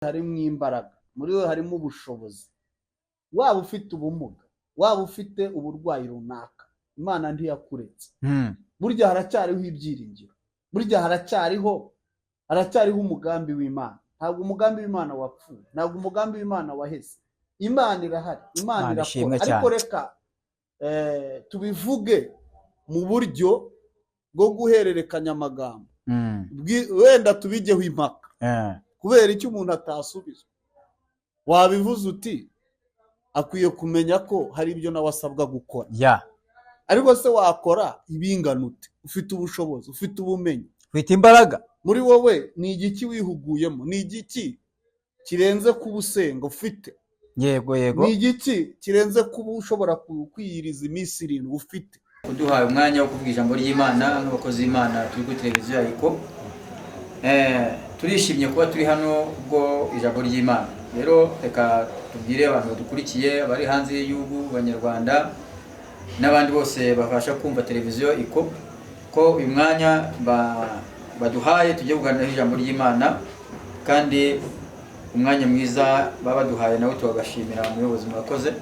harimo imbaraga, muri we harimo ubushobozi. Waba ufite ubumuga, waba ufite uburwayi runaka, Imana ntiyakuretse. Burya haracyariho ibyiringiro, burya haracyariho umugambi w'Imana. Ntabwo umugambi w'Imana wapfuye, ntabwo umugambi w'Imana waheze. Imana irahari, Imana irakora. Ariko reka tubivuge mu buryo bwo guhererekanya amagambo, wenda tubigeho impaka, kubera icyo umuntu atasubizwa. Wabivuze uti akwiye kumenya ko hari ibyo nawe asabwa gukora. Ariko se wakora ibingana ute? Ufite ubushobozi, ufite ubumenyi, ufite imbaraga muri wowe. Ni igiki wihuguyemo? Ni igiki kirenze kuba usenga ufite? Yego Ni igiki kirenze kuba ushobora kwiyiriza iminsi 7 ufite? Kuduhaye umwanya wo kuvuga ijambo ry'Imana n'abakozi b'Imana turi kuri televiziyo ariko turishimye kuba turi hano ubwo ijambo ry'Imana. Rero reka tubwire abantu badukurikiye bari hanze y'igihugu, Abanyarwanda n'abandi bose bafasha kumva televiziyo iko ko uyu mwanya baduhaye tujye kuganira ijambo ry'Imana, kandi umwanya mwiza babaduhaye nawe tubagashimira umuyobozi mwakoze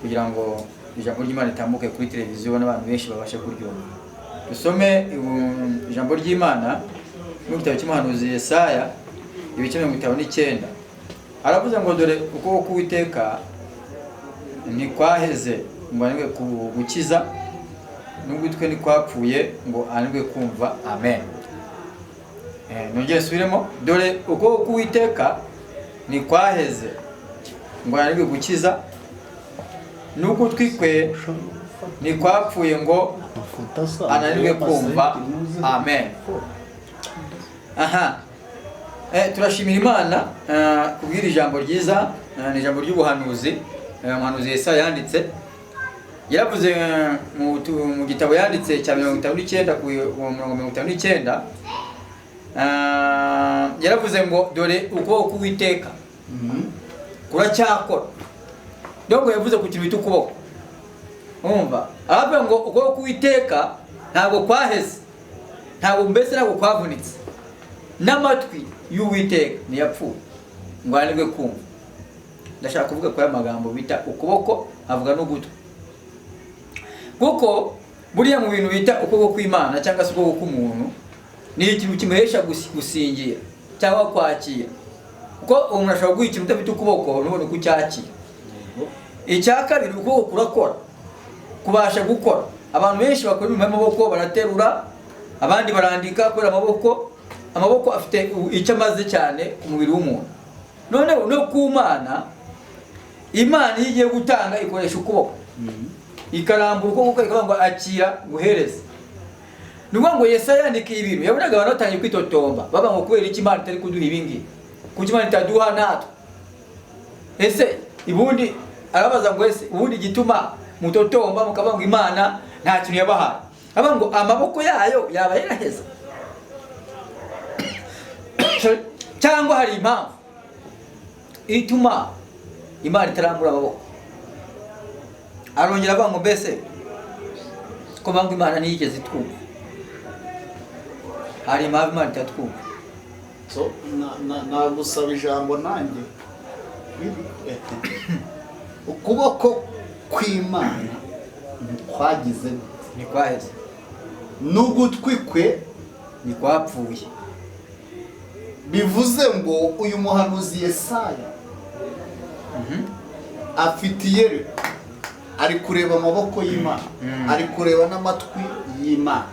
kugira ngo ijambo ry'Imana ritambuke kuri televiziyo n'abantu benshi babashe kuryumva. Dusome ijambo ry'Imana mu gitabo cy'umuhanuzi Yesaya ibice 59. Aravuze ngo dore ukuboko k'Uwiteka ntikwaheze ngo ananirwe gukiza, n'ugutwi ntikwapfuye ngo ananirwe kumva. Amen. Nongere subiremo, dore ukuboko k'Uwiteka ntikwaheze ngo ananirwe gukiza, n'ugutwi kwe ntikwapfuye ngo ananirwe kumva. Amen. Turashimira Imana kubwira ijambo ryiza, ni ijambo ry'ubuhanuzi umuhanuzi Yesaya yanditse. Yaravuze mu gitabo yanditse cya 59 ku 59, yaravuze ngo dore ukuboko k'Uwiteka kuracyakora. Ndongo yavuze ku kintu bita ukuboko. Umva, aravuga ngo ukuboko k'Uwiteka ntabwo kwaheze, ntabwo kwavunitse, n'amatwi y'Uwiteka ntiyapfuye ngo ananirwe kumva. Ndashaka kuvuga ko aya magambo bita ukuboko avuga n'ugutwi, kuko buriya mu bintu bita ukuboko kw'Imana cyangwa se ukuboko k'umuntu ni ikintu kimuhesha gusingira cyangwa kwakira, kuko umuntu ashobora guha ikintu udafite ukuboko nubone kucyakira. Icya kabiri, ukuboko kurakora, kubasha gukora. Abantu benshi bakora ibintu n'amaboko, baraterura, abandi barandika kubera amaboko afite icyo amaze cyane ku mubiri w'umuntu. None no ku Imana iyo igiye gutanga ikoresha ukuboko, ikarambura ukuboko ikavuga ngo akira guhereza. Nuvuga ngo Yesaya yandikiye ibintu yabonaga abantu batangiye kwitotomba, baba ngo kubera iki Imana itari kuduha ibingi, kuki Imana itaduha natwe? Ese ibundi arabaza ngo ese ubundi gituma mutotomba mukavuga ngo Imana nta kintu yabahaye? Aba ngo amaboko yayo yaba yaraheza cyangwa hari impamvu ituma Imana itarambura amaboko? Arongera avuga ngo mbese ko banga Imana ntiyigeze itwumva, hari impamvu Imana itatwumva? So nagusaba ijambo nanjye. Ukuboko kw'Imana kwagize ntikwaheze, n'ugutwi kwe ntikwapfuye. Bivuze ngo uyu muhanuzi Yesaya afitiye, ari kureba amaboko y'Imana, ari kureba n'amatwi y'Imana,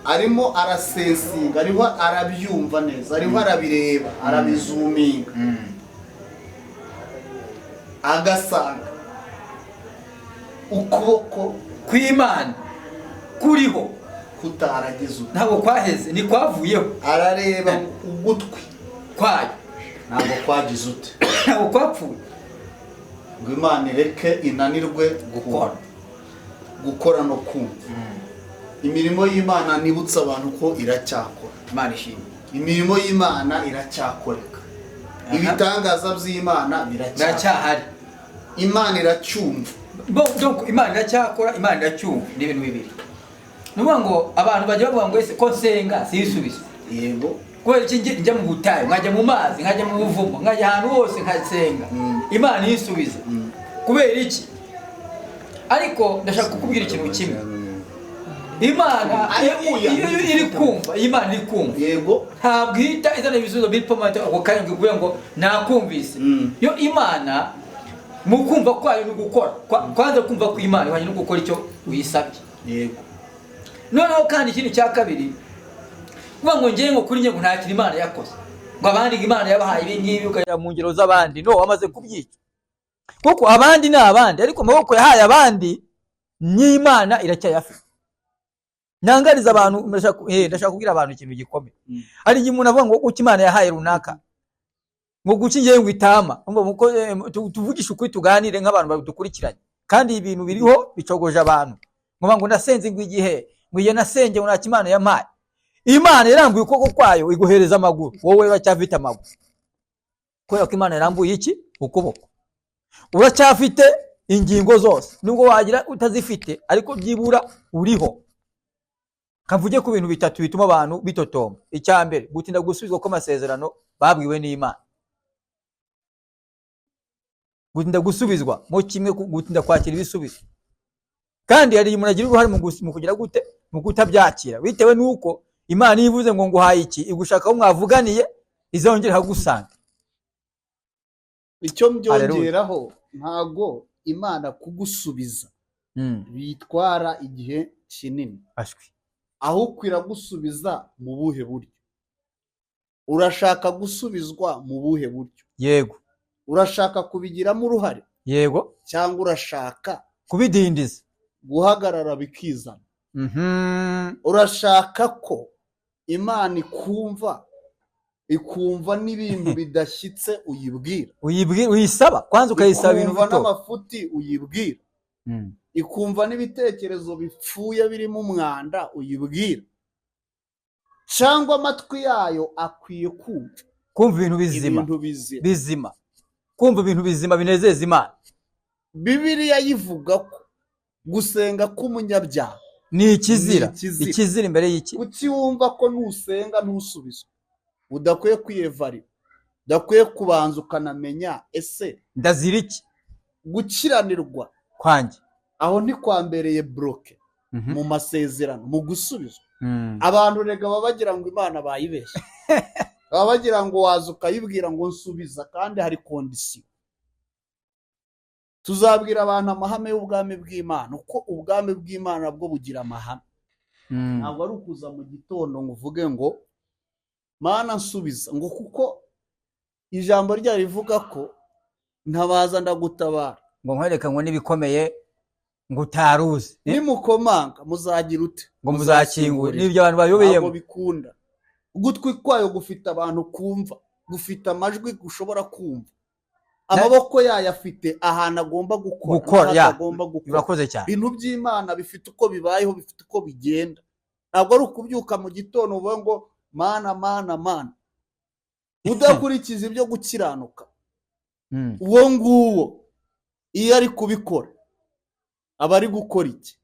arimo arasensinga, ariho arabyumva neza, ariho arabireba, arabizuminga, agasanga ukuboko kw'Imana kuriho kutaragize ntabwo kwaheze, ni kwavuyeho. Arareba ugutwi kwayo ntabwo kwagize ute, ntabwo kwapfuye ngo Imana ireke inanirwe gukora no kumva. Imirimo y'Imana nibutsa abantu ko iracyakora. Imana ishimwe. Imirimo y'Imana iracyakoreka, ibitangaza by'Imana biracyahari, Imana iracyumva. Donc Imana iracyakora, Imana iracyumva. Ni ibintu bibiri. Nuvuga ngo abantu bajya bavuga ngo ese ko nsenga sisubizo. Yego, kubera iki njya mu butayu nkajya mu mazi nkajya mu buvumo nkajya ahantu hose nkasenga Imana yisubiza kubera iki? Ariko ndashaka kukubwira ikintu kimwe, Imana iri kumva, Imana iri kumva, yego, ntabwo ihita izana ibisubizo bipomata ako kanya ngo ivuge ngo nakumvise. Yo Imana mu kumva kwayo no gukora kwanza kumva ko Imana ihanye no gukora icyo uyisabye. Yego. Noneho kandi ikintu cya kabiri kuvuga ngo ngiye ngo kuri njye ngo ntakira Imana yakoze, ngo abandi Imana yabahaye ibi ngibi ukajya mu ngero z'abandi, no wamaze kubyica. Kuko abandi ni abandi, ariko amaboko yahaye abandi n'Imana iracyayafite. Nangariza abantu ndashaka kubwira abantu ikintu gikomeye. Ari igihe umuntu avuga ngo uko Imana yahaye runaka ngo guki ngiye ngo itama, tuvugisha ukuri tuganire nk'abantu badukurikiranye, kandi ibintu biriho bicogoje abantu. Ngo nasenze ngo igihe ngo iyo nasenge ngo nta Imana yampaye. Imana yarambuye ukuboko kwayo iguhereza amaguru, wowe uracyafite amaguru. Kubera ko Imana yarambuye iki? Ukuboko. Uracyafite ingingo zose, nubwo wagira utazifite ariko byibura uriho. Kavuge ku bintu bitatu bituma abantu bitotoma. Icya mbere, gutinda gusubizwa kw'amasezerano babwiwe n'Imana. Gutinda gusubizwa mo kimwe gutinda kwakira ibisubizo. Kandi hari umuntu agira uruhare mu kugira gute, mu kutabyakira, bitewe nuko Imana ivuze ngo nguhaye iki, igushakaho mwavuganiye izongera hagusanga. Icyo mbyongeraho, ntago Imana kugusubiza bitwara igihe kinini. Ashwi. Aho kwira gusubiza mu buhe buryo? Urashaka gusubizwa mu buhe buryo? Yego. Urashaka kubigiramo uruhare? Yego. Cyangwa urashaka kubidindiza, guhagarara bikizana? Urashaka ko Imana ikumva n'ibintu bidashyitse uyibwira? Uyisaba kwanza, ukayisaba ibintu bito, n'amafuti uyibwira. Ikumva n'ibitekerezo bipfuye birimo umwanda uyibwira? Cyangwa amatwi yayo akwiye kumva ibintu bizima, kumva ibintu bizima binezeza Imana. Bibiliya yivuga ko gusenga k'umunyabyaha ni ikizira. Ikizira imbere y'iki? Kuki wumva ko nusenga ntusubizwe? Udakwiye kwiyevarira, udakwiye kubanza ukanamenya ese ndazira iki? Gukiranirwa kwanjye aho ntikwambereye bloke mu masezerano, mu gusubizwa. Abantu rega baba bagira ngo Imana bayibeshye. Baba bagira ngo waza ukayibwira ngo nsubiza, kandi hari kondisiyo. Tuzabwira abantu amahame y'ubwami bw'Imana, uko ubwami bw'Imana bwo bugira amahame. Ntabwo ari ukuza mu gitondo ngo uvuge ngo Mana nsubiza, ngo kuko ijambo ryayo rivuga ko ntabaza ndagutabara, ngo nkwereka ngo nibikomeye ngo utaruzi, nimukomanga muzagira ute, ngo muzakingura. Nibyo abantu bayobeyemo. Ntabwo bikunda. Ugutwi kwayo gufite abantu kumva, gufite amajwi gushobora kumva. Amaboko yayo afite ahantu agomba gukora, Urakoze cyane. Ibintu by'Imana bifite uko bibayeho, bifite uko bigenda. Ntabwo ari ukubyuka mu gitondo uvuga ngo Mana udakurikiza ibyo gukiranuka. Uwo nguwo iyo ari kubikora aba ari gukora iki?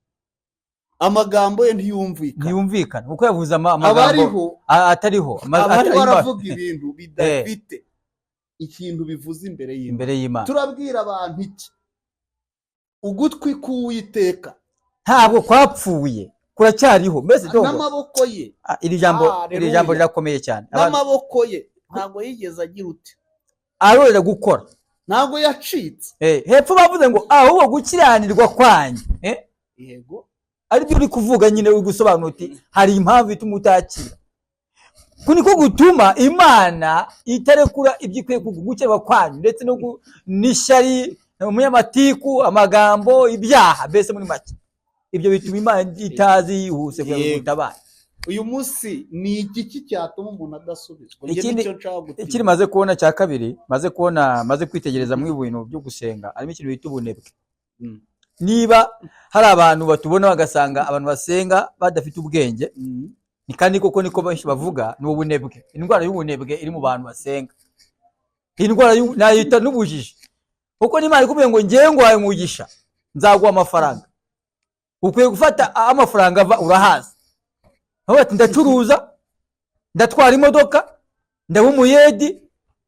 Amagambo ye ntiyumvikana kuko yavuze amagambo atariho. Abari baravuga ibintu bidafite ikintu bivuze imbere y'Imana. Turabwira abantu iki? Ugutwi k'Uwiteka ntabwo kwapfuye, kuracyariho. Mbese n'amaboko ye, iri jambo rirakomeye cyane. N'amaboko ye ntabwo yigeze agira ute, arorera gukora, ntabwo yacitse. Hepfo bavuze ngo ahubwo gukiranirwa kwanyu. Yego. Aribyo uri kuvuga nyine, uri gusobanura uti hari impamvu ituma utakira. Kuniko gutuma Imana itarekura ibyo ikwiye kugukeba kwanyu, ndetse no n'ishyari, umunyamatiku, amagambo, ibyaha, mbese muri make. Ibyo bituma Imana itazi yihuse kugira ngo gutabara. Uyu munsi ni igiki cyatuma umuntu adasubizwa? Ikiri maze kubona cya kabiri, maze kwitegereza mu bintu byo gusenga, harimo ikintu bita ubunebwe. Niba hari abantu batubona bagasanga abantu basenga badafite ubwenge, ni kandi koko niko benshi bavuga, ni ubunebwe. Indwara y'ubunebwe iri mu bantu basenga. Indwara nayita n'ubujiji. Kuko n'Imana ikubwiye ngo ngiye ngwaye umugisha, nzaguha amafaranga. Ukwiye gufata amafaranga ava urahaza. Aho ati ndacuruza ndatwara imodoka, ndaba umuyedi,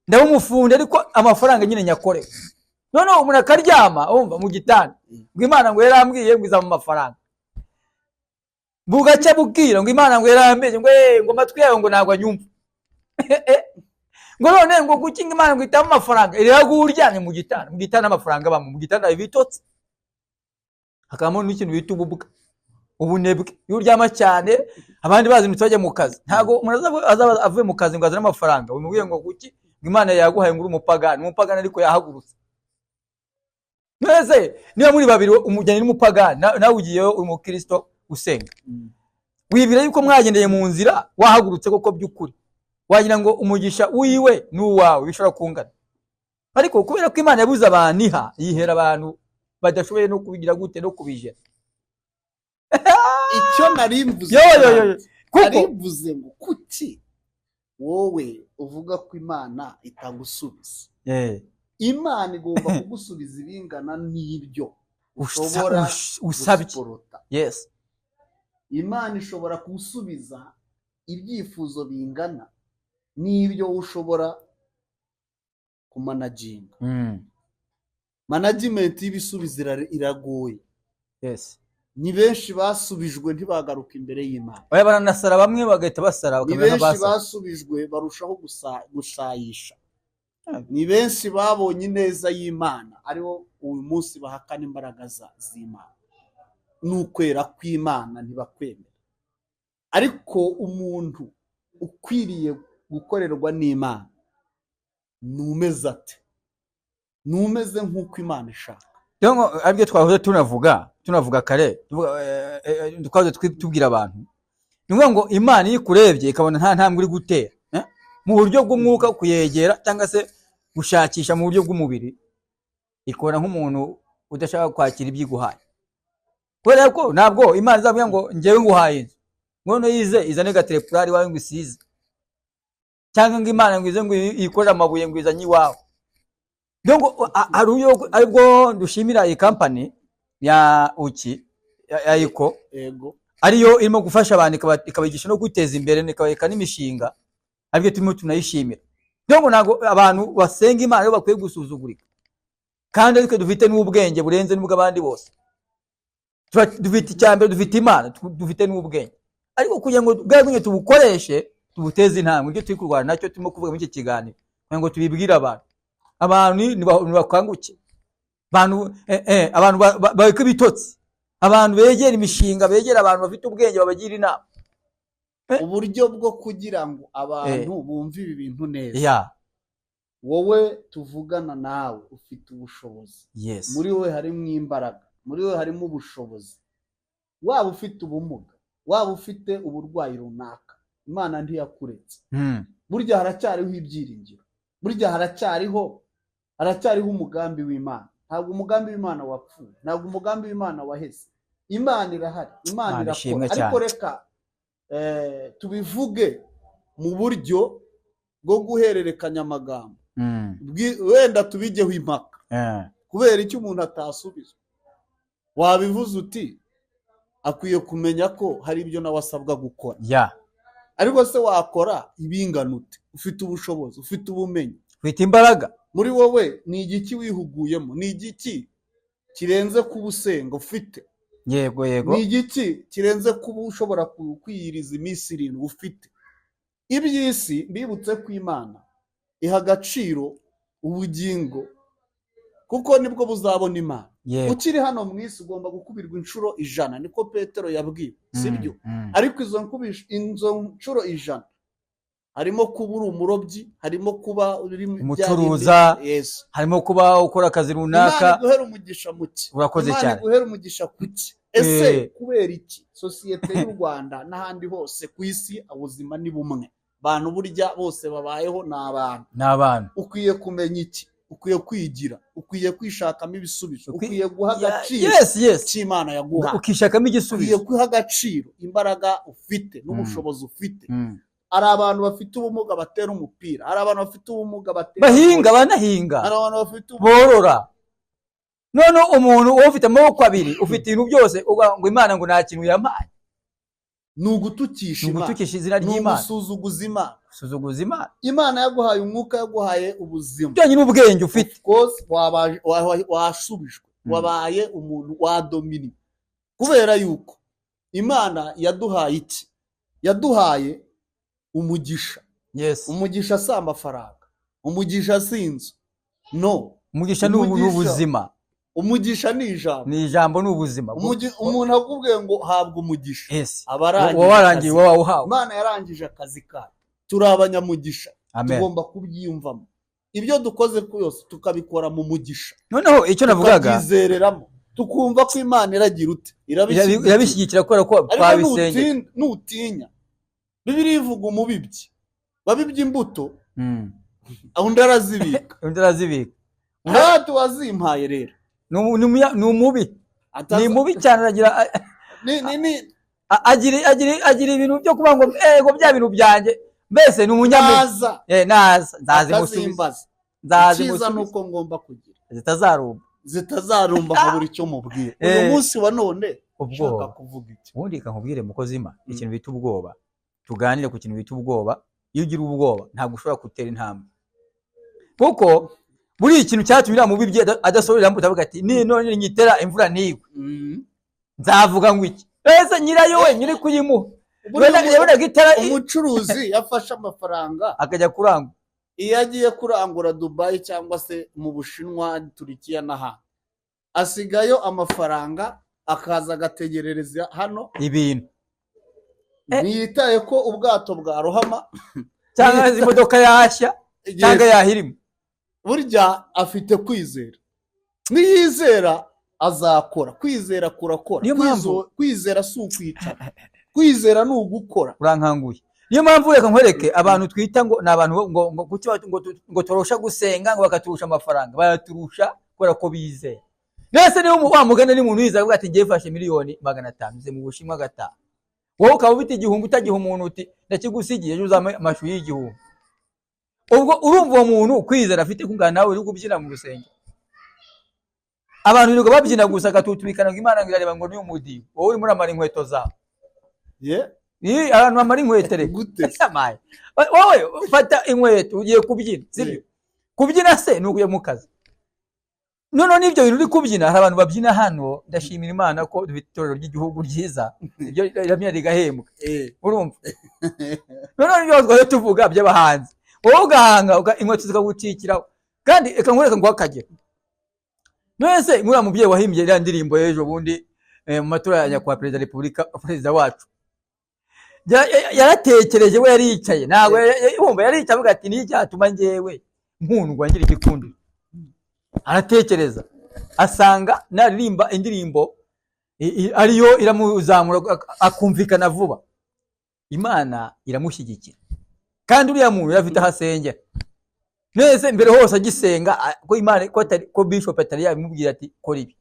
ndaba umufundi, ariko amafaranga nyine nyakore. Noneho umuntu akaryama umva mu gitanda ngo Imana ngo yarambwiye ngo iza mu mafaranga, bugacya bukira ngo Imana ngo yarambwiye ngo amatwi yawe ngo ntabwo anyumva. Ngo none ngo kuki Imana ngo itama amafaranga, iraguryanye mu gitanda amafaranga bamwe mu gitanda bitotse. Hakamo n'ikintu bita ubunebwe, iyo uryama cyane abandi bazi nitujya mu kazi, ntago umuntu azaba avuye mu kazi ngo azane amafaranga umubwiye ngo kuki Imana yaguhaye ngo uri umupagani ariko yahagurutse. Mwese niba muri babiri umujyanye n'umupagani nawe ugiyeyo uri umukristo usenga, wibira yuko mwagendeye mu nzira wahagurutse koko by'ukuri, wagira ngo umugisha wiwe n'uwawe bishobora kungana. Ariko kubera ko Imana yabuze abantu yihera abantu badashoboye no kubigira gute no kubijera. Icyo narimvuze narimvuze ngo kuki wowe uvuga ko Imana itagusubiza. Imana igomba kugusubiza ibingana n'ibyo ushobora usabye. Yes. Imana ishobora kugusubiza ibyifuzo bingana n'ibyo ushobora kumanaginga. Management y'ibisubizo iragoye. Yes. Ni benshi basubijwe ntibagaruka imbere y'Imana. Oya baranasara bamwe bagahita basara bakamera basa. Ni benshi basubijwe barushaho gushayisha. Ni benshi babonye neza y'Imana ariho uyu munsi bahakana imbaraga z'Imana. Nukwera kw'Imana ntibakwemera. Ariko umuntu ukwiriye gukorerwa n'Imana numeze ate? Numeze nk'uko Imana ishaka. Dongo aribyo twahoze tunavuga kare twahoze tubwira abantu nivuga ngo Imana ikurebye ikabona nta ntambwe uri gutera mu buryo bw'umwuka kuyegera cyangwa se gushakisha mu buryo bw'umubiri, ikora nk'umuntu udashaka kwakira ibyiguhaye. Kubera ko ntabwo Imana izavuga ngo ngewe nguhaye inzu ngono yize izane gaterepurari wawe ngo isize, cyangwa ngo Imana ngo ize ngo ikorera amabuye ngo izanye iwawe. Dongo aribwo dushimira iyi company ya Uki ya Iko ariyo irimo gufasha abantu ikabigisha no guteza imbere ikabereka n'imishinga, aribyo turimo tunayishimira. Dongo nago abantu basenga Imana yo bakwiye gusuzugurika, kandi ariko dufite n'ubwenge burenze n'ubw'abandi bose. Dufite icyambere, dufite Imana, dufite n'ubwenge, ariko kugira ngo bwabwenge tubukoreshe tubuteze intambwe, ibyo turi kurwana nacyo turimo kuvuga muri iki kiganiro kugira ngo tubibwire abantu nibakanguke, abantu bareke bitotsi, abantu begera imishinga, begera abantu bafite ubwenge babagira inama. Uburyo bwo kugira ngo abantu bumve ibi bintu neza. Wowe tuvugana nawe ufite ubushobozi. Yes. Muri we harimo imbaraga, muri we harimo ubushobozi. Waba ufite ubumuga, waba ufite uburwayi runaka, Imana ntiyakuretse. Burya haracyariho ibyiringiro. Burya haracyariho umugambi w'Imana. Ntabwo umugambi w'Imana wapfuye, ntabwo umugambi w'Imana waheze. Imana irahari, Imana irakora. Ariko reka tubivuge mu buryo bwo guhererekanya amagambo. Wenda tubigeho impaka. Kubera icyo umuntu atasubizwa. Wabivuze uti akwiye kumenya ko hari ibyo nawe asabwa gukora. Ariko se wakora ibingana ute? Ufite ubushobozi, ufite ubumenyi, ufite imbaraga. Muri wowe ni igiki wihuguyemo? Ni igiki kirenze kubusenga ufite? Yego. Ni igiki kirenze kuba ushobora kwiyiriza iminsi 7 ufite? Iby'isi mbibutse ko Imana iha agaciro ubugingo kuko nibwo buzabona Imana. Ukiri hano mu isi ugomba gukubirwa inshuro 100, niko Petero yabwiwe, sibyo? Ariko izo nshuro 100 harimo kuba uri umurobyi, harimo kuba uri umucuruza, harimo kuba ukora akazi runaka. Imana guhera umugisha muke. Urakoze cyane. Imana guhera umugisha kuki. Ese kubera iki sosiyete y'u Rwanda n'ahandi hose ku isi ubuzima ni bumwe? Bantu burya bose babayeho n'abantu. Ukwiye kumenya iki? Ukwiye kwigira, ukwiye kwishakamo ibisubizo, ukwiye guha agaciro cy'Imana yaguha, ukishakamo igisubizo, ukwiye guha agaciro imbaraga ufite n'ubushobozi ufite. Hari abantu bafite ubumuga batera umupira, hari abantu bafite ubumuga banahinga, hari abantu bafite borora. None umuntu ufite amaboko abiri, ufite ibintu byose ngo Imana ngo nta kintu yampaye. ni ugutukisha ni Imana, ugutukisha izina ni ry'Imana, ugusuzuguza Imana. gusuzuguza Imana. Imana yaguhaye umwuka, yaguhaye ubuzima, Bijyanye n'ubwenge ufite. of course washubijwe, wabaye umuntu wadomini, kubera yuko Imana yaduhaye iki? Yaduhaye umugisha. Yes. Umugisha si amafaranga, umugisha si inzu, no. Umugisha ni ubuzima. Umugisha ni ijambo. Ni ijambo, ni ubuzima. Umuntu akubwiye ngo habwa umugisha, yes, abarangiye wawuhawe. Imana yarangije akazi kayo. Turi abanyamugisha, tugomba kubyiyumvamo. Ibyo dukoze yose tukabikora mu mugisha. Noneho icyo navugaga, tukabyizereramo, tukumva ko Imana iragira ute, irabishyigikira kubera ko twabisengeye. Nutinya, Bibiliya ivuga umubibyi, babibye imbuto, undi arazibika. Ntatu wazimpaye rero ni umubi, ni mubi cyane. agira ibintu byo kuba ngo ego bya bintu byanjye, mbese ni umunyameza. Nzazimusubiza. Icyiza nuko ngomba kugira zitazarumba ngo buri cyo mubwira. Uyu munsi wa none ushaka kuvuga iki? Ubundi kankubwire mukozi Imana, ikintu bita ubwoba. Tuganire ku kintu bita ubwoba. Iyo ugira ubwoba ntabwo ushobora gutera intambwe, kuko buri ikintu cyatumira mu bibye adasorera mbuto avuga ati none nyitera imvura nigwe, nzavuga ngo iki? Ese nyirayo we nyiri kuyimuha. Umucuruzi yafashe amafaranga akajya kurangura, iyo agiye kurangura Dubai cyangwa se mu Bushinwa, Turikiya n'ahandi, asigayo amafaranga, akaza agategerereza hano ibintu. Ntiyitaye ko ubwato bwarohama cyangwa imodoka yashya cyangwa yahirima. Burya afite kwizera, niyizera azakora. Kwizera kurakora. Kwizera si ukwicara, kwizera ni ugukora. Urankanguye. Niyo mpamvu reka nkwereke abantu twita ngo ni abantu ngo turusha gusenga ngo bakaturusha amafaranga. Baraturusha kubera ko bizeye. Nese niyo wamugana ni umuntu yiza avuga ati ngiye fashe miliyoni 500 ze mu Bushinwa gataha, wowe ukaba ufite igihumbi utagiha umuntu uti ndakigusigiye ejo uzame amashu y'igihumbi. Ubwo urumva uwo muntu kwizera afite kungana nawe uri kubyina mu rusengero. Abantu birugo babyina gusa gatutubikana ngo Imana ngirareba ngo ni umudi, wowe uri muri amara inkweto zawe. Abantu bamara inkweto reka gute samaye. Wowe fata inkweto ugiye kubyina, sibyo? Kubyina se nukuye mu kazi. None nibyo bintu uri kubyina, hari abantu babyina hano. Ndashimira Imana ko dufite itorero ry'igihugu ryiza, ibyo iramya rigahembwa. Urumva? None nibyo tuvuga by'abahanzi, wowe ugahanga inkweto zikagucikiraho. Kandi eka nkureka ngo akagera. Nese muri amubyeyi wahimbye iriya ndirimbo ejo bundi mu matora ya nyakubahwa perezida repubulika, perezida wacu yaratekereje, we yaricaye, ntabwo yumva yaricaye avuga ati ni cyatuma ngewe nkundwa ngira igikundi. Aratekereza asanga naririmba indirimbo ariyo iramuzamura akumvikana vuba, Imana iramushyigikira. Kandi uriya muntu yafite ahasengera. Nese mbere hose agisenga ko Imana ko Bishop atari yabimubwira ati kora ibi,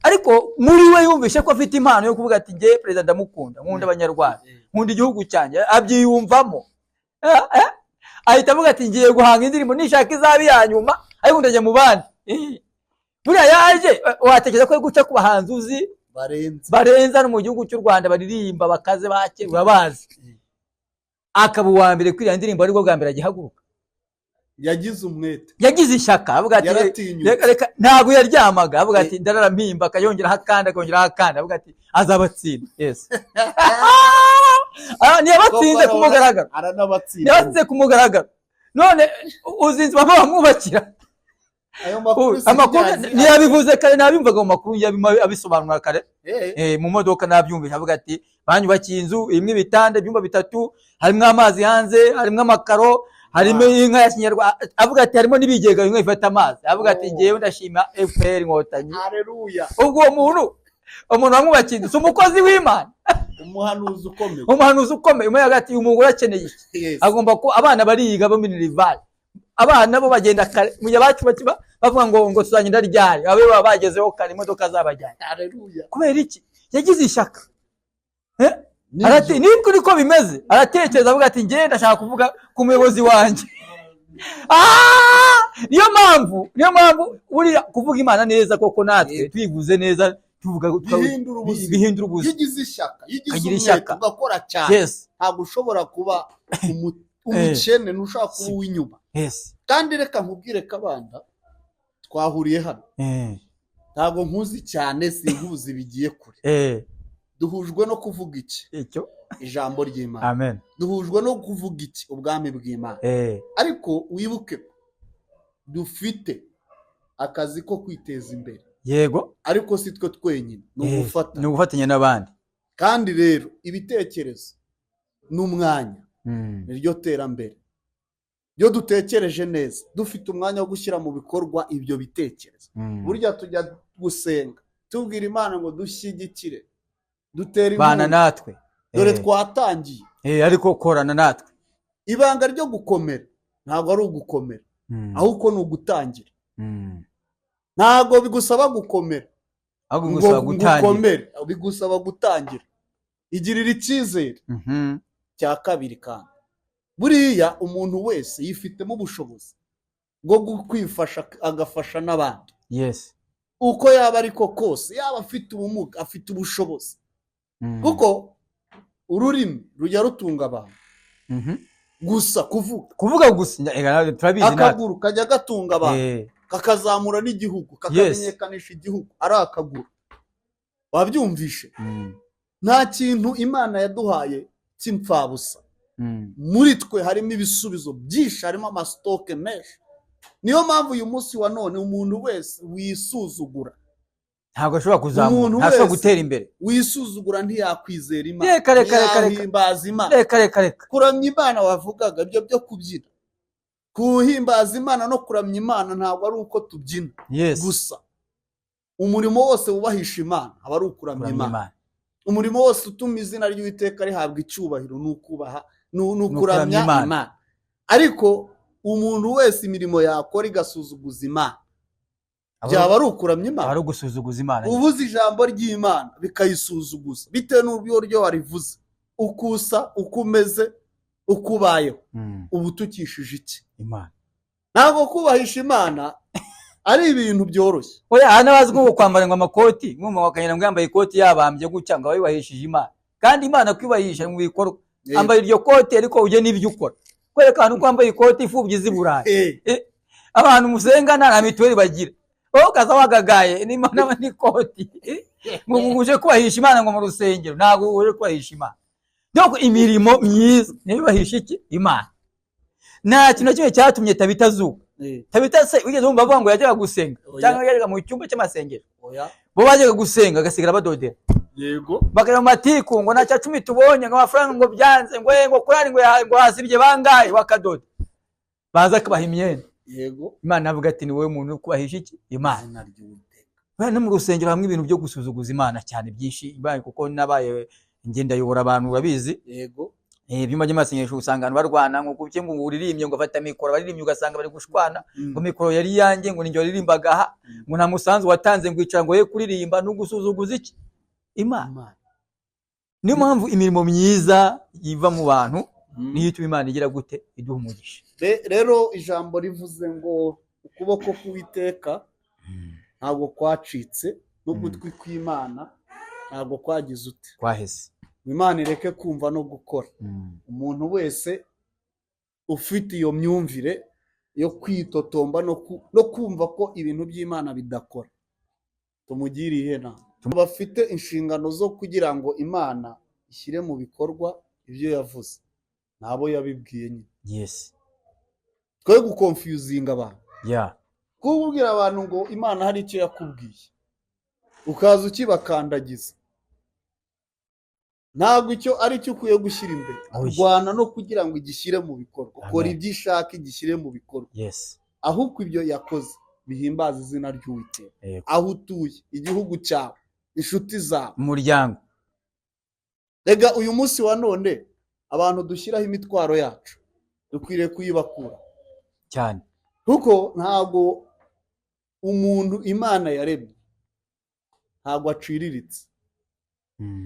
ariko muri we yumvishe ko afite impano yo kuvuga ati ngiye perezida ndamukunda, nkunda abanyarwanda, nkunda igihugu cyanjye, abyiyumvamo. Ahita avuga ati ngiye guhanga indirimbo nishaka izabi ya nyuma, ariko ndajya mu bandi. Buriya yaje watekereza ko guca ku bahanzi uzi barenza no mu gihugu cy'u Rwanda baririmba bakaze bake urabazi, akaba uwa mbere kwiriya ndirimbo ariko bwa mbere agihaguruka. Yagize umwete, yagize ishyaka, avuga ati reka, ntabwo yaryamaga, avuga ati ndarara mpimba, akayongeraho akandi, avuga ati azabatsinda. Yes. Niyabatsinze ku mugaragaro, niyabatsinze ku mugaragaro. None uzinzi baba bamwubakira amakuru ntiyabivuze kare, nabimvaga mu makuru abisobanura kare mu modoka nabyumvise, avuga ati banyubakiye inzu imwe ibitanda ibyumba 3, harimo amazi hanze, harimo amakaro, harimo inka ya Kinyarwanda, avuga ati harimo n'ibigega bimwe bifata amazi, avuga ati ngewe ndashima FPR Inkotanyi. Haleluya. Ubwo umuntu wamwubakiye inzu umukozi w'Imana, umuhanuzi ukomeye, umwe hagati umugore akeneye iki, agomba ko abana bariga bo muri rival, abana bo bagenda kare mu yabacu bavuga ngo tuzagenda ryari, abe bagezeho kare imodoka zabajyana. Haleluya. Kubera iki? Yagize ishyaka. Arati niko niko bimeze, aratekereza avuga ati ngiye ndashaka kuvuga ku muyobozi wanjye. Niyo mpamvu buri kuvuga Imana neza koko natwe twivuze neza bihindura ubuzima. yigize ishyaka yigize Kagira umwete ishyaka. ugakora cyane Yes. ntabwo ushobora kuba umukene ntushaka kuba uw'inyuma Yes. kandi reka nkubwire ko abana twahuriye hano ntabwo nkuzi cyane sinkuzi bigiye kure duhujwe no kuvuga iki icyo ijambo ry'Imana amen duhujwe no kuvuga iki ubwami bw'Imana ariko wibuke dufite akazi ko kwiteza imbere yego ariko si twe twenyine ni ugufatanya n'abandi kandi rero ibitekerezo n'umwanya niryo terambere iyo dutekereje neza dufite umwanya wo gushyira mu bikorwa ibyo bitekerezo burya tujya gusenga tubwira Imana ngo dushyigikire dutere bana natwe dore twatangiye ariko korana natwe ibanga ryo gukomera ntabwo ari ugukomera ahubwo ni ugutangira ntabwo bigusaba gukomera ahubwo bigusaba gutangira igirira icyizere cya kabiri kandi buriya umuntu wese yifitemo ubushobozi bwo kwifasha agafasha n'abandi yes uko yaba ariko kose yaba afite ubumuga afite ubushobozi kuko ururimi rujya rutunga abantu gusa kuvuga gusa turabizi akaguru kajya gatunga abantu kakazamura n'igihugu kakamenyekanisha igihugu ari akaguru wabyumvishe nta kintu Imana yaduhaye cy'imfabusa muri twe harimo ibisubizo byinshi harimo amasitoke menshi niyo mpamvu uyu munsi wa none umuntu wese wisuzugura ntabwo ashobora kuzamuka ntashobora gutera imbere wisuzugura ntiyakwizera Imana reka Imana kuramya Imana wavugaga ibyo byo kubyina kuhimbaza Imana no kuramya Imana ntabwo ari uko tubyina gusa umurimo wose wubahisha Imana aba ari ukuramya Imana umurimo wose utuma izina ry'Uwiteka rihabwa icyubahiro n'ukubaha n'ukuramya Imana ariko umuntu wese imirimo yakora igasuzuguza Imana byaba ari ukuramya Imana ari ugusuzuguza Imana ubuze ijambo ry'Imana bikayisuzuguza bitewe n'uburyo warivuze ukusa ukumeze ukubayeho ubu tukishije iki Imana ntabwo kubahisha Imana ari ibintu byoroshye hano bazi nko kwambara ngo amakoti nk'umuntu wakanyira ngo yambaye ikoti yabambye gutya ngo yubahishije Imana kandi Imana kwibahisha mu bikorwa ambaye iryo koti ariko uje n'ibyo ukora kwerekana uko wambaye ikoti ifubyi z'iburayi abantu musengana nta mituweli bagira wowe ukaza wagagaye n'Imana n'ikoti ngo uje kubahisha Imana ngo mu rusengero ntabwo uje kubahisha Imana doko imirimo myiza nibahisha iki Imana nta kintu kimwe cyatumye Tabita zuba Tabita se ugeze umva avuga ngo yajyaga gusenga cyangwa yajyaga mu cyumba cy'amasengero bo bajyaga gusenga agasigara badodera yego bakara matiku ngo nacya 10 tubonye ngo amafaranga ngo byanze ngo kurari ngo hasibye bangaye wakadoda baza kubaha imyenda yego Imana avuga ati ni wowe muntu kubahisha iki Imana no mu rusengero hamwe ibintu byo gusuzuguza Imana cyane byinshi ibaye kuko nabaye ngenda yobora abantu urabizi yego byuma by'amasengesho usanga barwana ngo kuke ngo uririmbye ngo afata mikoro baririmbye ugasanga bari gushwana ngo mikoro yari yanjye ngo ninjye ririmbaga aha ngo nta musanzu watanze ngo icara ngo ye kuririmba no gusuzuguza iki Imana niyo mpamvu imirimo myiza yiva mu bantu niyo ituma Imana igira gute iduha umugisha rero ijambo rivuze ngo ukuboko k'Uwiteka ntabwo kwacitse n'ugutwi kw'Imana ntabwo kwagize ute kwahese Imana ireke kumva no gukora umuntu wese ufite iyo myumvire yo kwitotomba no kumva ko ibintu by'Imana bidakora tumugiriye inama bafite inshingano zo kugira ngo Imana ishyire mu bikorwa ibyo yavuze nabo yabibwiye nyine yes twe gukonfuzinga abantu kubwira abantu ngo Imana hari icyo yakubwiye ukaza ukibakandagiza ntabwo icyo ari cyo ukwiye gushyira imbere kurwana no kugira ngo igishyire mu bikorwa ukora ibyo ishaka igishyire mu bikorwa ahubwo ibyo yakoze bihimbaza izina ry'Uwiteka aho utuye igihugu cyawe inshuti zawe umuryango rega uyu munsi wa none abantu dushyiraho imitwaro yacu dukwiriye kuyibakura cyane kuko ntabwo umuntu Imana yaremye ntabwo aciriritse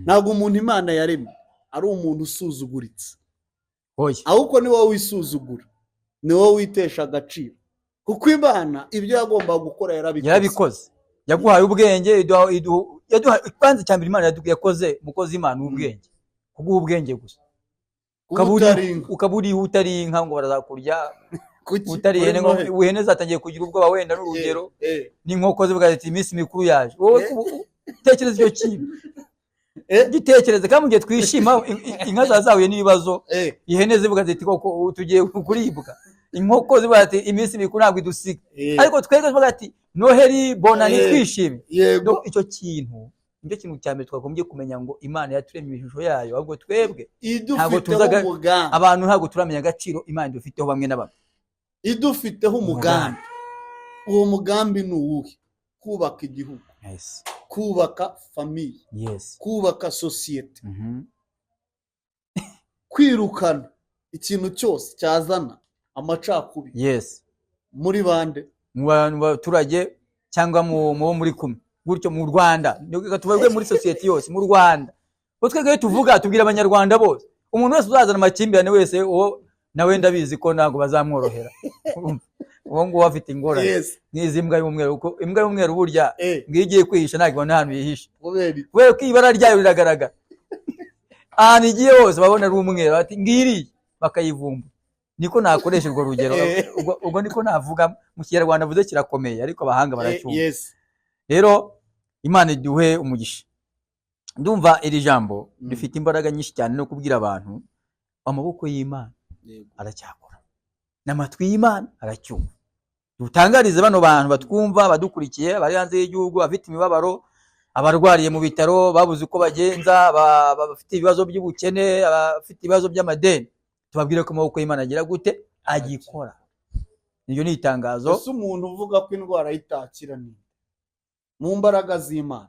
ntabwo umuntu Imana yaremye ari umuntu usuzuguritse ahubwo ni wowe wisuzugura ni wowe witesha agaciro kuko Imana ibyo yagomba gukora yarabikoze yaguhaye ubwenge, yaduhaye kwanza cyambere Imana yakoze mukozi Imana ubwenge, kuguha ubwenge gusa, ukaburi utari inka ngo barazakurya, utari ihene ngo ihene zatangiye kugira ubwoba wenda n'urugero, n'inkoko zivuga ati iminsi mikuru yaje, wowe tekereza icyo kintu, gitekereze kandi mugiye twishima inka zazahuye n'ibibazo, ihene zivuga ziti koko tugiye kuribwa, inkoko zivuga ati iminsi mikuru ntabwo idusiga, ariko twebwe tuvuga ati Noheli bonani twishime. Icyo kintu nicyo kintu cyambere twagombye kumenya ngo Imana yaturemye ishusho yayo, ahubwo twebwe ntabwo tuzaga abantu, ntabwo turamenya agaciro Imana idufiteho bamwe na bamwe, idufiteho umugambi. Uwo mugambi ni uwuhe? Kubaka igihugu, kubaka famiye, kubaka sosiyete, kwirukana ikintu cyose cyazana amacakubiri muri bande, mu baturage cyangwa mu muri kumwe gutyo mu Rwanda, tuvuge muri sosiyete yose mu Rwanda. Twebwe tuvuga tubwira abanyarwanda bose, umuntu wese uzazana amakimbirane wese nawe ndabizi ko ntabwo bazamworohera, uwo nguwo afite ingorane n'izi mbwa y'umweru, kuko imbwa y'umweru burya ngiye kwihisha ntabwo ibona ahantu yihisha, kubera ko ibara ryayo riragaragara, ahantu igiye hose babona ari umweru, bati ngiriye bakayivumba. Niko nakoresha urwo rugero, ubwo niko navuga mu Kinyarwanda vuze kirakomeye, ariko abahanga baracyumva. Rero Imana iduhe umugisha. Ndumva iri jambo rifite imbaraga nyinshi cyane no kubwira abantu amaboko y'Imana aracyakora, n'amatwi y'Imana aracyumva. Dutangarize bano bantu batwumva, badukurikiye, bari hanze y'igihugu, bafite imibabaro, abarwariye mu bitaro, babuze uko bagenza, bafite ibibazo by'ubukene, bafite ibibazo by'amadeni, tubabwire ko amaboko y'Imana agira gute agikora. Niyo ni itangazo. Ese umuntu uvuga ko indwara yitakira ni mu mbaraga z'Imana?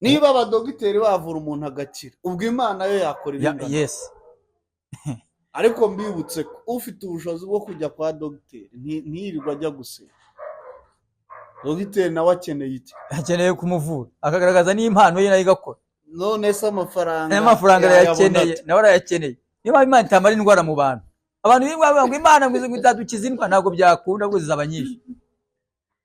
Niba abadogiteri bavura umuntu agakira, ubwo Imana yo yakora ibingana? Ariko mbibutse ko ufite ubushobozi bwo kujya kwa dogiteri ntiyirirwa ajya gusenga. Dogiteri nawe akeneye iki? Akeneye kumuvura, akagaragaza n'impano ye nayo igakora. None se amafaranga arayakeneye, nawe arayakeneye. Niba Imana itamara indwara mu bantu, abantu bivuga ngo Imana ngo itadukiza indwara, ntabwo byakunda, ngo zizaba nyinshi.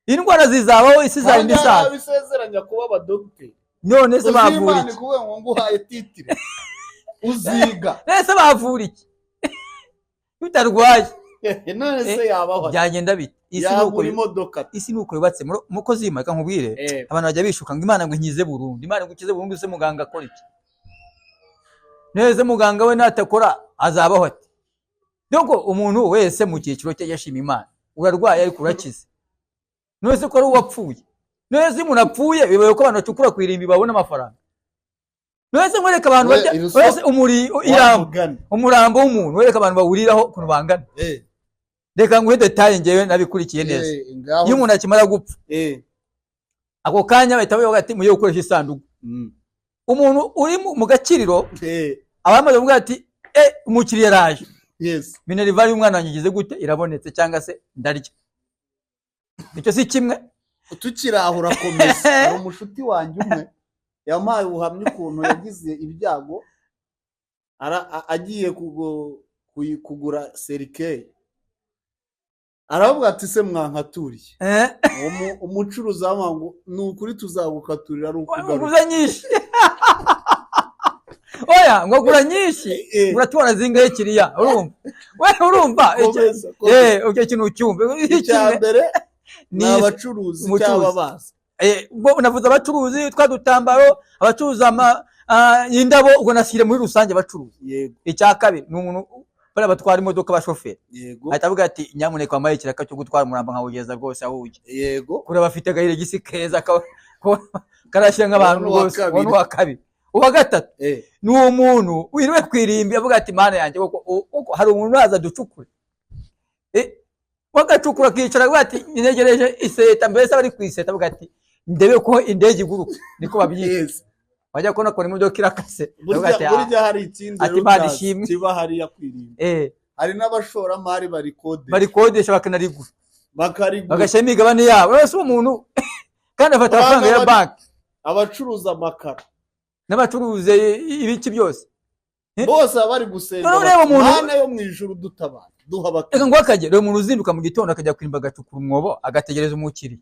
Indwara zizabaho, isi zarinda isaza. Bisezeranya kuba abadogiteri. None se bavura iki? Imana kuvuga ngo nguhaye titire uziga. Nese bavura iki? Utarwaye. None se yabaho byagenda bite? Isi nuko yubatse mukozi y'Imana, nkubwire abantu bajya bishuka ngo Imana ngo inkize burundu, Imana ngo ikize burundu, se muganga akora iki? Neze muganga we natakora azabaho ati? Nuko umuntu wese mu cyiciro cye yashima Imana, urarwaye ariko urakize. Nose ko ari uwapfuye. Nose umuntu apfuye bibaye ko abantu bacukura kwirimbi babona amafaranga. Nose mwereka abantu bajya wese umurambo w'umuntu, wereka abantu bawuriraho kuntu bangana. Reka nguhe detail ngewe nabikurikiye neza. Iyo umuntu akimara gupfa, ako kanya bahita bavuga ati muye gukoresha isanduku. Umuntu uri mu gakiriro, abamaze kuvuga ati umukiriya araje. Minerval y'umwana wanyigize gute irabonetse cyangwa se ndarya. Icyo si kimwe. Tukirahura komeza. Hari umushuti wanjye umwe yampaye ubuhamya ukuntu yagize ibyago, agiye kugura serikeye. Aravuga ati se mwankaturiye. Umucuruzi amangu nukuri tuzagukaturira ari ukugaruka nyinshi. Oya ngo gura nyinshi uratwara zingahe kiriya, urumva? We urumva icyo kintu cyumve. Icyambere ni abacuruzi cy'ababaza. Ubwo navuze abacuruzi twadutambaro, abacuruza indabo, ubwo nashyire muri rusange abacuruzi. Icya kabiri ni umuntu bari batwara imodoka bashoferi. Ahita avuga ati nyamuneka wamaye ikiraka cyo gutwara umuramba nkawugeza rwose aho ujya. Kuri bafite agahire gisi keza karashyira nk'abantu rwose. Uwo wa kabiri. Uwa gatatu ni umuntu wiriwe kwirimbi avuga ati Mana yanjye koko hari umuntu waza ducukure. Wakacukura kicara avuga ati ntegereje iseta, mbese bari kwiseta avuga ati ndebe ko indege iguruka, niko babyita. Wajya kubona ko imodoka irakase, burya hari ikindi kiba hari ya kwirimbi. Hari n'abashoramari barikodesha bakanarigura, bagashyira imigabane yabo. Wese umuntu kandi afata amafaranga ya banki. Abacuruza amakara n'abacuruze ibiki byose bose bari gusenga Mana yo mu ijuru dutabara duha bakara. Reka ngo akagera umuntu uzinduka mu gitondo akajya kwirimba agacukura umwobo agategereza umukiriya.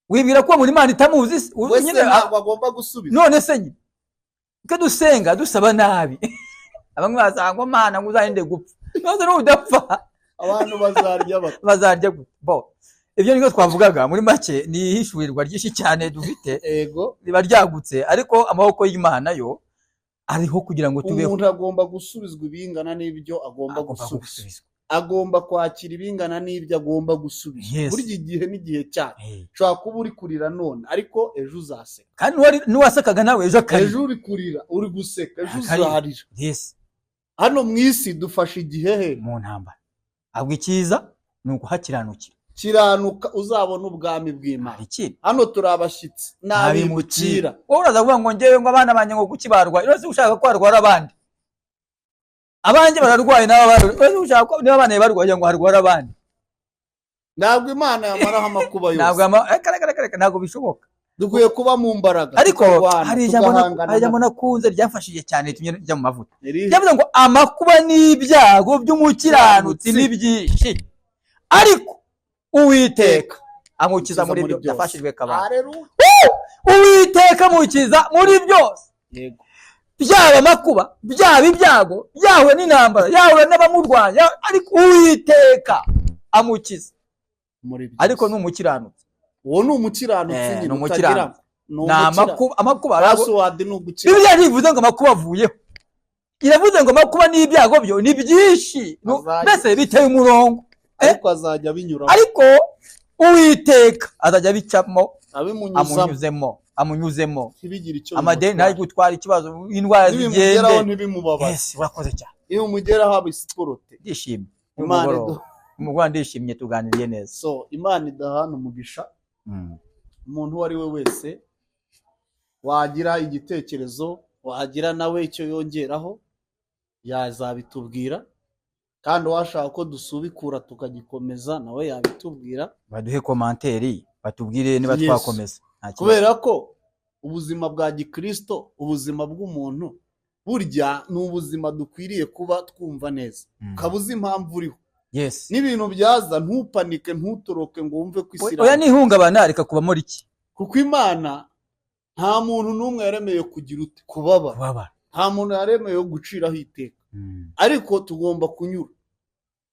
wibwira ko muri Imana itamuzi wese ntabwo agomba gusubiza. none se nyine ko dusenga dusaba nabi abamwe bazanga Mana ngo uzahinde gupfa none n'udapfa abantu bazarya bo ibyo niko twavugaga muri make ni ihishurirwa ryinshi cyane dufite ego riba ryagutse ariko amaboko y'Imana yo ariho kugira ngo tubeho. Umuntu agomba gusubizwa ibingana n'ibyo agomba gusubizwa, agomba kwakira ibingana n'ibyo agomba gusubizwa. Buri gihe n'igihe cyane ushobora kuba uri kurira none ariko ejo uzaseka, kandi n'uwasekaga nawe ejo uri kurira uri guseka ejo uzarira. Hano mu isi dufashe igihe mu ntambara, ahubwo icyiza ni uguhakiranukira, kiranuka uzabona ubwami bw'Imana. Hano turi abashyitsi n'abimukira. Wowe uraza kuvuga ngo ngewe ngo abana banye ngo kukibarwa, ino se ushaka ko arwara abandi, abanje bararwaye n'abandi ushaka ko niba abana barwaye ngo harwara abandi. Ntabwo Imana yamaraho amakuba yose, ntabwo bishoboka. Dukwiye kuba mu mbaraga, ariko hari ijambo nakunze ryafashije cyane tumye rya mu mavuta, ryavuze ngo amakuba n'ibyago by'umukiranutsi ni byinshi ariko Uwiteka amukiza muri byo. Yafashijwe kabana. Uwiteka amukiza muri byose. Yego. Byaba amakuba, byaba ibyago, yawe n'intambara, yawe n'abamurwanya, ariko Uwiteka amukiza muri byo. Ariko n'umukiranutsi. Uwo ni umukiranutsi nyine utagira. Na amakuba password ni ugukira. Bibiliya ntivuze ngo amakuba avuyeho. Iravuze ngo amakuba n'ibyago byo ni byinshi. Mbese biteye umurongo. Ariko azajya binyura, ariko Uwiteka azajya bicamo amunyuzemo amadeni ntayo gutwara ikibazo, indwara zigende. Urakoze cyane. Iyo umugeraho abisiporote ndishimye umugoroba ndishimye tuganiriye neza. So Imana idahana umugisha umuntu uwo ari we wese wagira igitekerezo, wagira nawe icyo yongeraho yazabitubwira, kandi washaka ko dusubikura tukagikomeza nawe yabitubwira. Baduhe komanteri batubwire niba twakomeza. Kubera ko ubuzima bwa gikristo, ubuzima bw'umuntu burya ni ubuzima dukwiriye kuba twumva neza, kabuze impamvu uriho. N'ibintu byaza ntupanike, ntutoroke ngo wumve ko isi oya nihungabana reka kubamo iki, kuko Imana nta muntu n'umwe yaremeye kugira kubabara, nta muntu yaremeye guciraho iteka. Ariko tugomba kunyura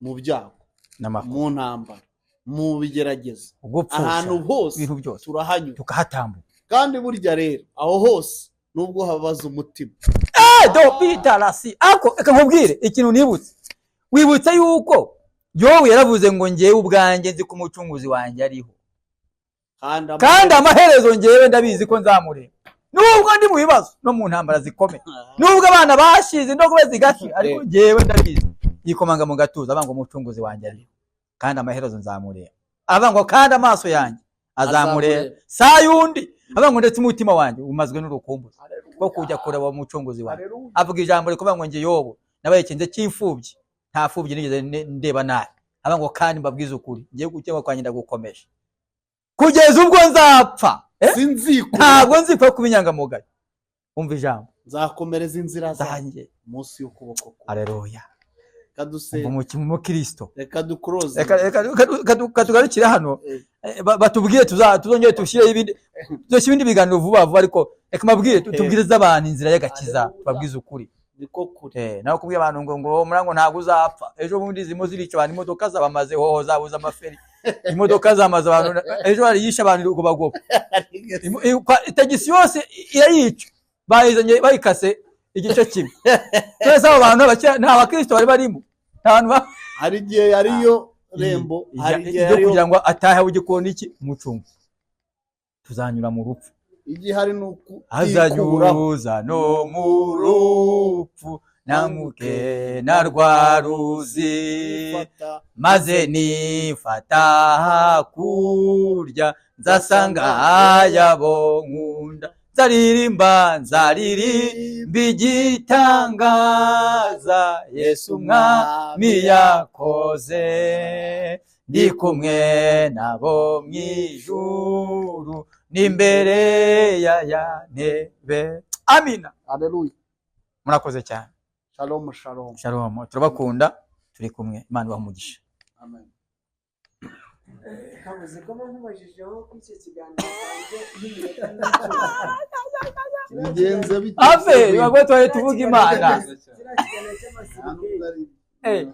mu byago, mu ntambara, mu bigerageza, ahantu hose turahanyura tukahatambuka. Kandi burya rero aho hose nubwo habaza umutima ako reka nkubwire ikintu nibutse. Wibutse yuko Yobu yaravuze ngo ngewe ubwanjye nzi ko umucunguzi wanjye ariho, kandi amaherezo ngewe ndabizi ko nzamureba. Nubwo ndi mu bibazo no mu ntambara zikomeye, nubwo abana bashize indogobe zigashira, ariko ngewe ndabizi. Yikomanga mu gatuza abanga umucunguzi wanjye ariho, kandi amaherezo nzamureba. Abanga kandi amaso yanjye azamureba saa yundi, abanga ndetse umutima wanjye umazwe n'urukumbuzi rwo kujya kureba umucunguzi wanjye. Avuga ijambo rikuvuga ngo nge Yobu nabaye ikinze cy'imfubyi, nta fubyi nigeze ndeba nabi. Abanga kandi mbabwiza ukuri ngiye gukeba kwa nyina gukomeje kugeza ubwo nzapfa. Ntabwo nzipfa kubinyangamugayo. Umva ijambo, nzakomereza inzira zanjye munsi y'ukuboko kwe. Haleluya. Kaduse mu Kristo. Reka duclose, reka tugarukire hano. Batubwire tuzongere tushyire ibindi biganiro vuba vuba, ariko reka mabwire tubwiriza abantu inzira y'agakiza, babwiza ukuri. Niko kuri. Naho kubwira abantu ngo murango ntabwo uzapfa. Ejo bundi zimo zirica abantu, imodoka zabamaze hoho zabuza amaferi. Imodoka zamaze abantu, ejo hari yisha abantu uko bagoba. Tagisi yose irayica. Bayizanye bayikase igice kimwe. Twese abo bantu nta bakristo bari barimo. Hari igihe yariyo rembo, hari igihe yariyo kugira ngo atahe ugikona iki umucungu. Tuzanyura mu rupfu. Igihe hari nuko azanyuza no mu rupfu namuke na rwa ruzi, maze nifata kurya nzasanga yabo nkunda. Nzaririmba igitangaza Yesu umwami yakoze, ndi kumwe nabo mw'ijuru n'imbere ya ntebe. Amina. Haleluya. Murakoze cyane. Shalom shalom. Shalom. Turabakunda, turi kumwe. Imana ibahe umugisha. Amen. kabuze ko nkubajije ko icyo kiganiro cyanjye bigenze bite ave bagwe tuvuga imana kiriya kiganiro cy'amasirikare Eh,